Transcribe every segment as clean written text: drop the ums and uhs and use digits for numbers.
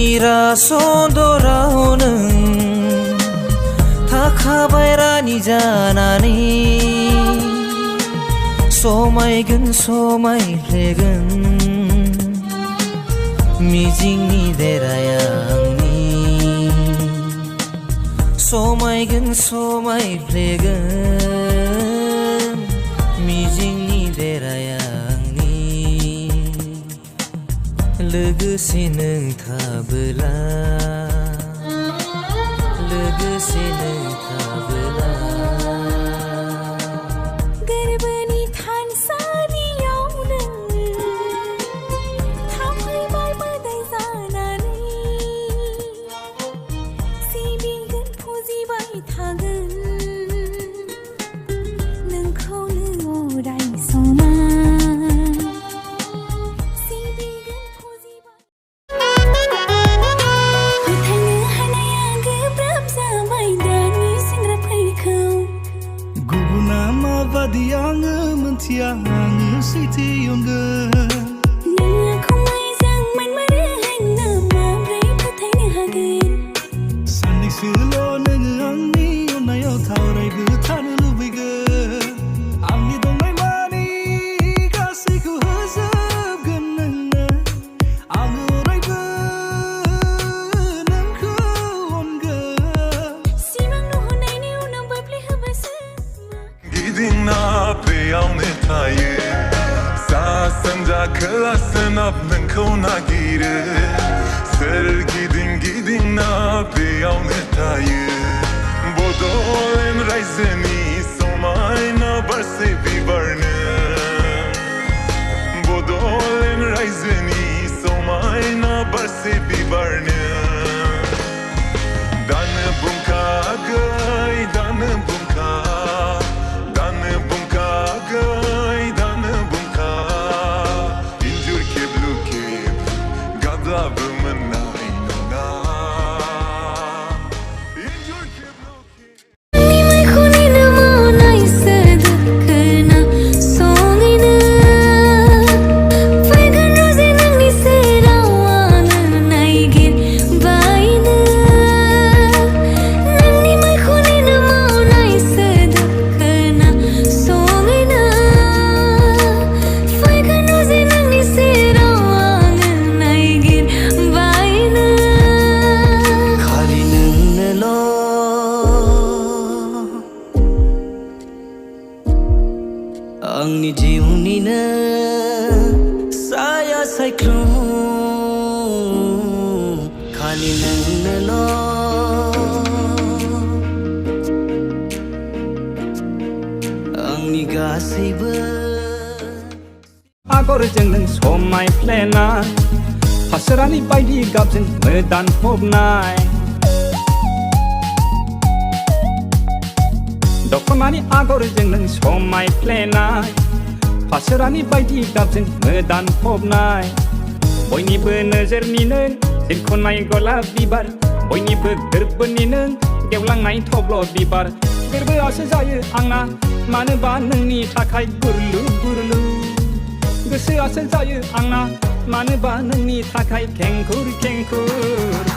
इरासन्दराव नों थाखाबाय रानि जानानै समायगोन समायफ्लेगोन मिजिंनि देराया आंनि समायगोन समायफ्लेगोन मिजिंनि देराया आंनि लोगोसे नों थाबोला लोगोसे नों थाबोला गोरबोनि थानसालियाव नों थाफैबाय मोदाय जानानै सिबिगोन फुजिबाय थागोन नोंखौनो अराय समा आङो मोनथिया आङो सैथो अनगोन नों आंखौ मोजां मोनमारो होनना माब्रै फोथायनो हागोन साननैसोल' नोङो आंनि अननायाव थावरायबो थानो लुबैगोन आंनि दंनाय मानि गासैखौ होजोबगोन नोंनो आङो अरायबो नोंखौ अनगोन सिमां नुहुरनायनि उनाव बाफ्लेहोबासो गिदिंना बेयावनो थायो सा सानजा खोला सोनाब नोंखौ नागिरो सोरगिदिं गिदिंना बेयावनो थायो बड'लेण्ड रायजोनि समायना बारसे बिबारनो बड'लेण्ड रायजोनि समायना बारसे बिबारनो दानो बुंखागै दानो बुंखा आंनि जिउनिनो साया सायख्लुम खालि नोंनोल' आंनि गासैबो आगरजों नों समायफ्लेनाय फासोरानि बायदि गाबजों मोदान फबनाय दखनानि आगरजों नों समायफ्लेनाय फासोरानि बायदि गाबजों मोदान फबनाय बयनिबो नोजोरनि नों जिरख'नाय गलाब बिबार बयनिबो गोरबोनि नों गेवलांनाय थब्ल' बिबार गोरबोआसो जायो आंना मानोबा नोंनि थाखाय गुरलु गुरलु गोसोआसो जायो आंना मानोबा नोंनि थाखाय खेंखुर खेंखुर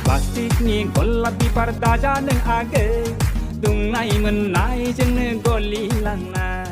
प्लास्टिकनि गलाब बिबार दाजा नों आगै दुंनाय मोननायजोंनो गलिलांनाय